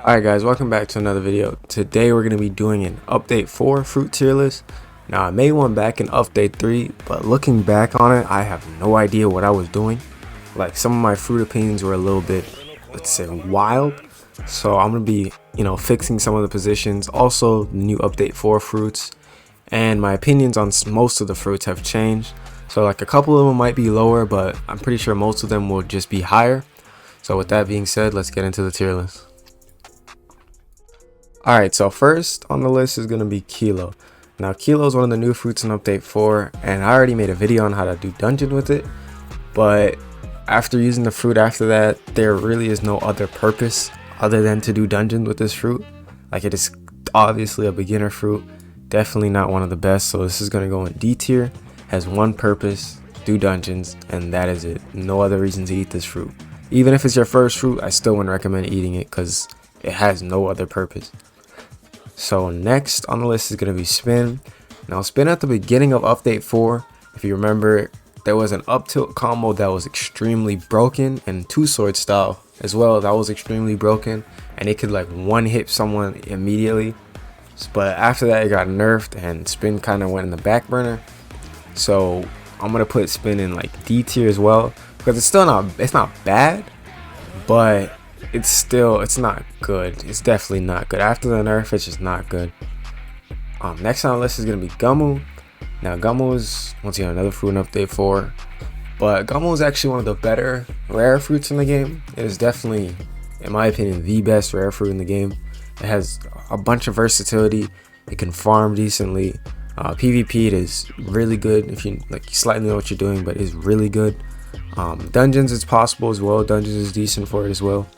Alright guys, welcome back to another video. Today we're going to be doing an update 4 fruit tier list. Now I made one back in update 3, but looking back on it, I have no idea what I was doing. Like, some of my fruit opinions were a little bit, let's say, wild. So I'm going to be, fixing some of the positions. Also, the new update 4 fruits. And my opinions on most of the fruits have changed. So like a couple of them might be lower, but I'm pretty sure most of them will just be higher. So with that being said, let's get into the tier list. Alright, so first on the list is going to be Kilo. Now Kilo is one of the new fruits in update 4, and I already made a video on how to do dungeon with it, but after using the fruit after that, there really is no other purpose other than to do dungeons with this fruit. Like, it is obviously a beginner fruit, definitely not one of the best, so this is going to go in D tier. Has one purpose: do dungeons, and that is it. No other reason to eat this fruit. Even if it's your first fruit, I still wouldn't recommend eating it because it has no other purpose. So next on the list is going to be Spin. Now Spin, at the beginning of update 4, if you remember, there was an up tilt combo that was extremely broken, and two sword style as well that was extremely broken, and it could like one hit someone immediately. But after that it got nerfed and Spin kind of went in the back burner. So I'm going to put Spin in like D tier as well, because it's not bad, but it's not good. It's definitely not good. After the nerf, it's just not good. Next on the list is gonna be Gummo. Now Gummo is once again another fruit in update 4, but Gummo is actually one of the better rare fruits in the game. It is definitely, in my opinion, the best rare fruit in the game. It has a bunch of versatility. It can farm decently. PvP, it is really good if you slightly know what you're doing, but it's really good. Dungeons, it's possible as well. Dungeons is decent for it as well.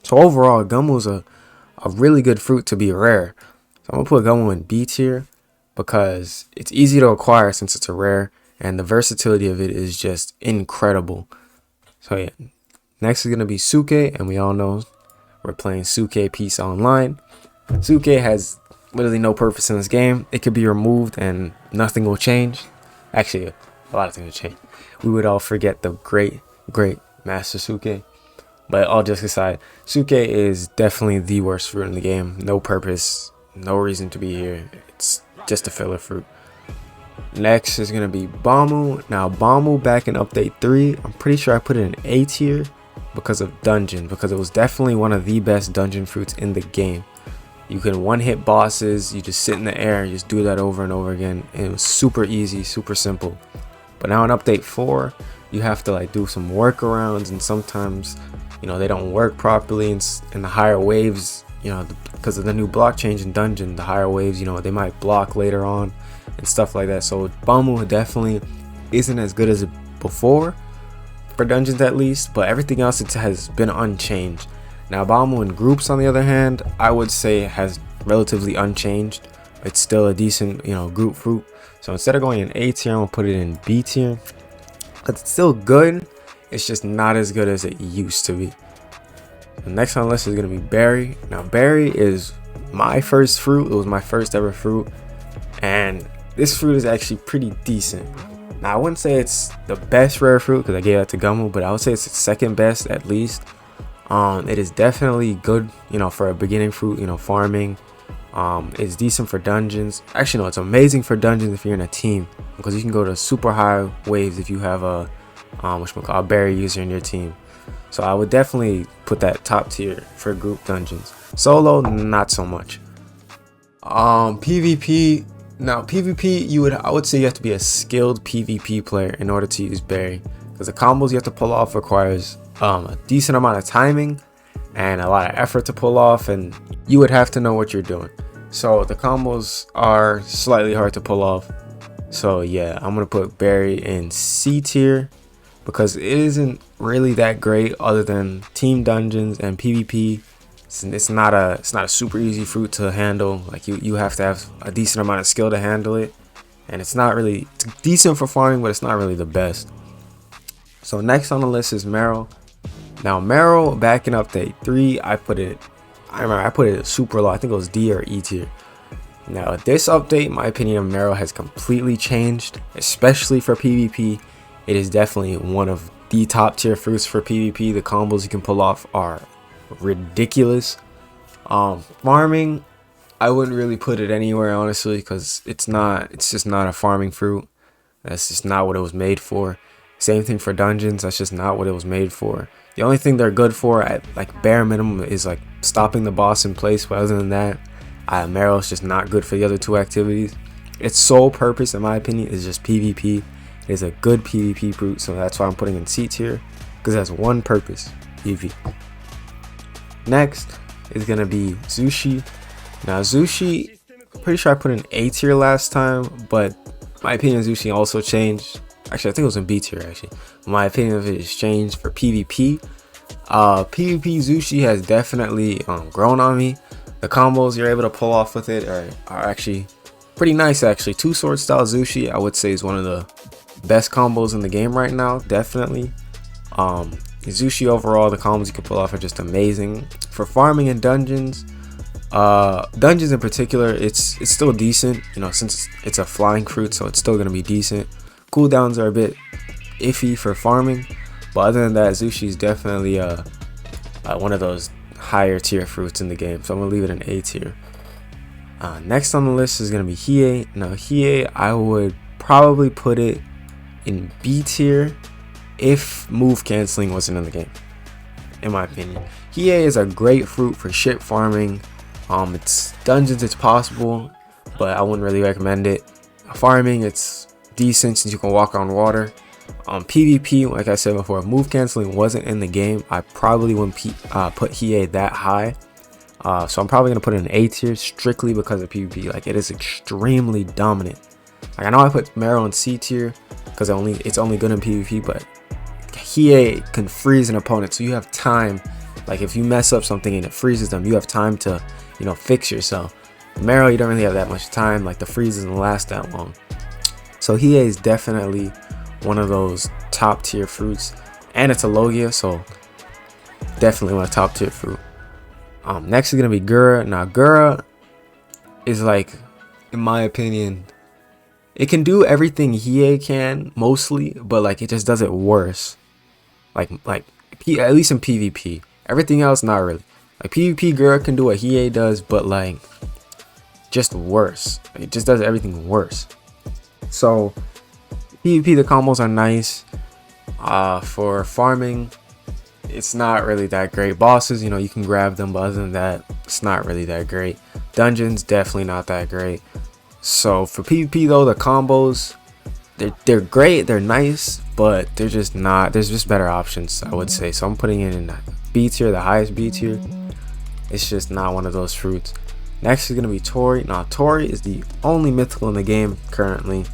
So overall, Gummo is a really good fruit to be rare. So I'm going to put Gummo in B tier because it's easy to acquire since it's a rare, and the versatility of it is just incredible. So yeah, next is going to be Suke, and we all know we're playing Suke Peace Online. Suke has literally no purpose in this game. It could be removed and nothing will change. Actually, a lot of things will change. We would all forget the great Master Suke. But all jokes aside, Suke is definitely the worst fruit in the game. No purpose, no reason to be here. It's just a filler fruit. Next is going to be Bamu. Now Bamu, back in update 3, I'm pretty sure I put it in A tier because of dungeon, because it was definitely one of the best dungeon fruits in the game. You can one hit bosses, you just sit in the air and just do that over and over again, and it was super easy, super simple. But now in update 4, you have to do some workarounds, and sometimes they don't work properly, and the higher waves, because of the new block change in dungeon, the higher waves, they might block later on and stuff like that. So Bamu definitely isn't as good as before for dungeons, at least, but everything else, it has been unchanged. Now Bamu in groups, on the other hand, I would say has relatively unchanged. It's still a decent group fruit. So instead of going in A tier, I'm gonna put it in B tier. It's still good, it's just not as good as it used to be. The next on the list is going to be Berry. Now Berry is my first fruit. It was my first ever fruit, and this fruit is actually pretty decent. Now I wouldn't say it's the best rare fruit because I gave that to Gummo, but I would say it's the second best at least. It is definitely good, for a beginning fruit, farming. It's decent for dungeons. Actually no, it's amazing for dungeons if you're in a team, because you can go to super high waves if you have a berry user in your team. So I would definitely put that top tier for group dungeons. Solo, not so much. PvP. Now PvP, I would say you have to be a skilled PvP player in order to use Berry, because the combos you have to pull off requires a decent amount of timing and a lot of effort to pull off, and you would have to know what you're doing. So the combos are slightly hard to pull off. So yeah, I'm gonna put Berry in C tier because it isn't really that great other than team dungeons and PvP. It's not a super easy fruit to handle. Like you have to have a decent amount of skill to handle it, and it's decent for farming, but it's not really the best. So next on the list is Marrow. Now Marrow, back in update 3, I put it super low. I think it was D or E tier. Now this update, my opinion of Marrow has completely changed, especially for PvP. It is definitely one of the top tier fruits for PvP. The combos you can pull off are ridiculous. Farming, I wouldn't really put it anywhere honestly, because it's just not a farming fruit. That's just not what it was made for. Same thing for dungeons, that's just not what it was made for. The only thing they're good for at like bare minimum is like stopping the boss in place, but other than that, Marrow's just not good for the other two activities. Its sole purpose, in my opinion, is just PvP. It is a good PvP fruit, so that's why I'm putting in C tier, because it has one purpose, PvP. Next is gonna be Zushi. Now Zushi, pretty sure I put in A tier last time, but my opinion of Zushi also changed. Actually, I think it was in B tier actually. My opinion of it has changed for PvP. PvP Zushi has definitely grown on me. The combos you're able to pull off with it are actually pretty nice actually. Two sword style Zushi I would say is one of the best combos in the game right now, definitely. Zushi overall, the combos you can pull off are just amazing. For farming and dungeons in particular, it's still decent, you know, since it's a flying fruit, so it's still gonna be decent. Cooldowns are a bit iffy for farming, but other than that, Zushi is definitely one of those higher tier fruits in the game, so I'm gonna leave it in A tier. Next on the list is gonna be Hiei. Now Hiei, I would probably put it in B tier if move canceling wasn't in the game, in my opinion. Hiei is a great fruit for ship farming. It's dungeons, it's possible, but I wouldn't really recommend it. Farming, it's decent since you can walk on water. PvP, like I said before, if move canceling wasn't in the game, I probably wouldn't put Hiei that high. So I'm probably gonna put it in A tier strictly because of PvP. Like, it is extremely dominant. Like, I know I put Marrow in C tier because it's only good in PvP, but Hiei can freeze an opponent, so you have time. Like, if you mess up something and it freezes them, you have time to, you know, fix yourself. Marrow, you don't really have that much time. Like, the freeze doesn't last that long. So Hiei is definitely one of those top tier fruits, and it's a Logia, so definitely one of top tier fruit. Next is gonna be Gura. Now Gura is, like, in my opinion, it can do everything Hiei can mostly, but like it just does it worse. Like at least in PvP. Everything else, not really. Like, PvP Gura can do what Hiei does, but like just worse. It just does everything worse. So PvP, the combos are nice. For farming, it's not really that great. Bosses, you know, you can grab them, but other than that, it's not really that great. Dungeons, definitely not that great. So for PvP though, the combos, they're great, they're nice, but they're just not, there's just better options, I would say. So I'm putting it in B tier, the highest B tier. It's just not one of those fruits. Next is gonna be Tori. Now Tori is the only mythical in the game currently,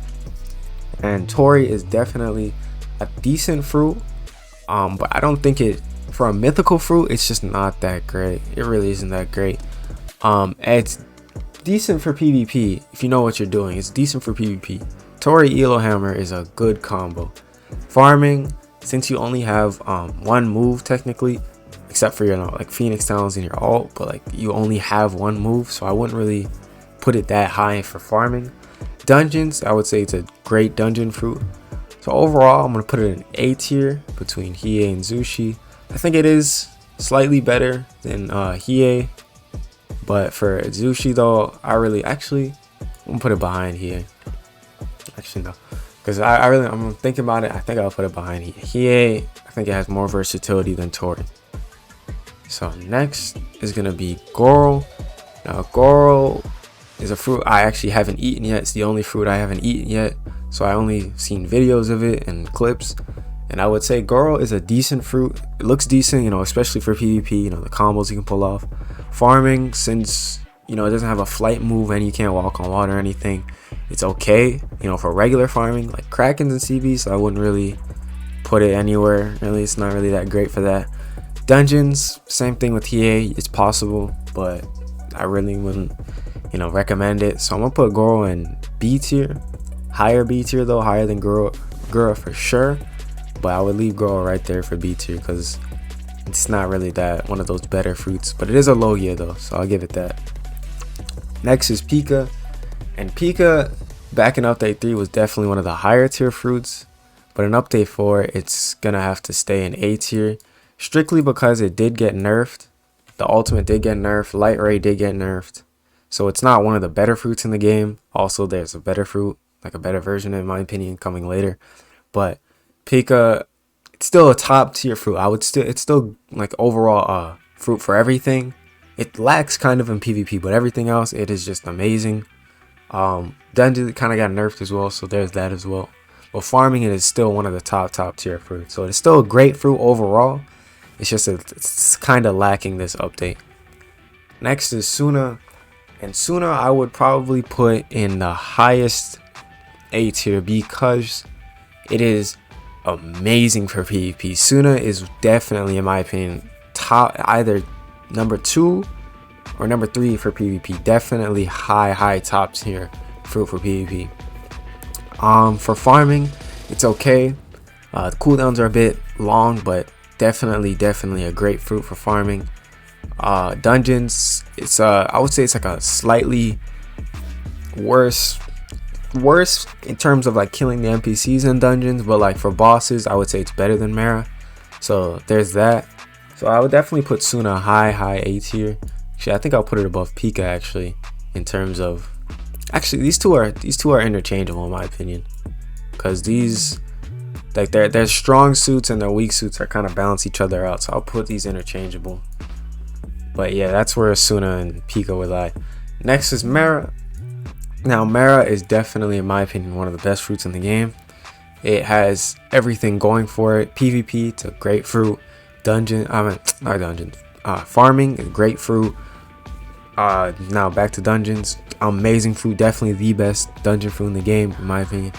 and Tori is definitely a decent fruit, but I don't think it, for a mythical fruit, it's just not that great. It really isn't that great. It's decent for PvP if you know what you're doing. It's decent for PvP. Tori Elo Hammer is a good combo. Farming, since you only have one move technically, except for your like Phoenix Talons and your ult, but like you only have one move, so I wouldn't really put it that high for farming. Dungeons, I would say it's a great dungeon fruit. So overall, I'm gonna put it in A tier between Hiei and Zushi. I think it is slightly better than Hiei, but for Zushi though, I'm gonna put it behind Hiei. Actually no, because I'm thinking about it. I think I'll put it behind Hiei. Hiei, I think it has more versatility than Tori. So next is gonna be Goro. Now Goro is a fruit I actually haven't eaten yet. It's the only fruit I haven't eaten yet, so I only seen videos of it and clips. And I would say Goro is a decent fruit. It looks decent, you know, especially for PvP, you know, the combos you can pull off. Farming, since, you know, it doesn't have a flight move and you can't walk on water or anything, it's okay, you know, for regular farming, like Krakens and CBs, so I wouldn't really put it anywhere. Really, it's not really that great for that. Dungeons, same thing with Hiei, it's possible, but I really wouldn't, you know, recommend it. So I'm gonna put Goro in B tier, higher B tier though, higher than Gura for sure, but I would leave Goro right there for B tier because it's not really that one of those better fruits, but it is a Logia though, so I'll give it that. Next is Pika, and Pika back in update 3 was definitely one of the higher tier fruits, but in update 4 it's gonna have to stay in A tier strictly because it did get nerfed The ultimate did get nerfed. Light Ray did get nerfed. So it's not one of the better fruits in the game. Also, there's a better fruit, like a better version in my opinion, coming later. But Pika, it's still a top tier fruit. It's still like overall fruit for everything. It lacks kind of in PvP, but everything else, it is just amazing. Dungeon kind of got nerfed as well, so there's that as well. But farming, it is still one of the top tier fruits. So it's still a great fruit overall. It's just it's kind of lacking this update. Next is Suna. And Suna I would probably put in the highest A tier because it is amazing for PvP. Suna is definitely, in my opinion, top, either number 2 or number 3 for PvP. Definitely high top tier fruit for PvP. For farming, it's okay. The cooldowns are a bit long, but definitely a great fruit for farming. Dungeons, it's I would say it's like a slightly worse in terms of like killing the NPCs in dungeons, but like for bosses, I would say it's better than Mara. So there's that. So I would definitely put Suna high A tier. Actually, I think I'll put it above Pika actually, in terms of, actually these two are interchangeable in my opinion, because these, like their strong suits and their weak suits are kind of balance each other out. So I'll put these interchangeable. But yeah, that's where Suna and Pika would lie. Next is Mara. Now Mara is definitely, in my opinion, one of the best fruits in the game. It has everything going for it. PvP, it's a great fruit. Farming, a great fruit. Now back to dungeons. Amazing fruit, definitely the best dungeon fruit in the game, in my opinion.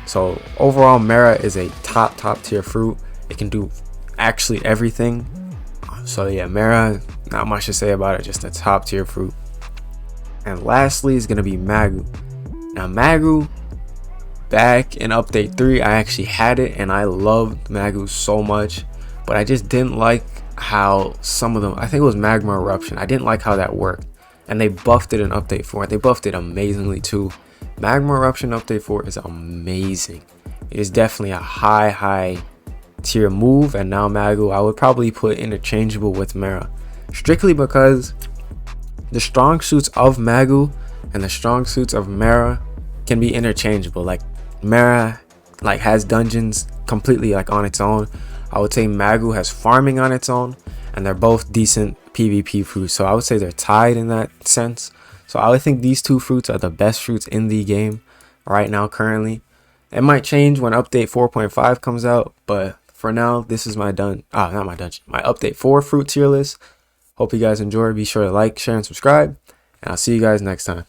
So overall, Mara is a top tier fruit. It can do actually everything. So yeah, Mara, not much to say about it, just a top tier fruit. And lastly is gonna be Magu. Now Magu, back in update 3, I actually had it and I loved Magu so much, but I just didn't like how some of them, I think it was Magma Eruption, I didn't like how that worked. And they buffed it in update 4. They buffed it amazingly too. Magma Eruption update 4 is amazing. It is definitely a high tier move, and now Magu I would probably put interchangeable with Mara, strictly because the strong suits of Magu and the strong suits of Mara can be interchangeable. Like Mara like has dungeons completely like on its own. I would say Magu has farming on its own, and they're both decent PvP fruits. So I would say they're tied in that sense. So I would think these two fruits are the best fruits in the game right now currently. It might change when update 4.5 comes out, but for now, this is my my update 4 fruit tier list. Hope you guys enjoy. Be sure to like, share, and subscribe, and I'll see you guys next time.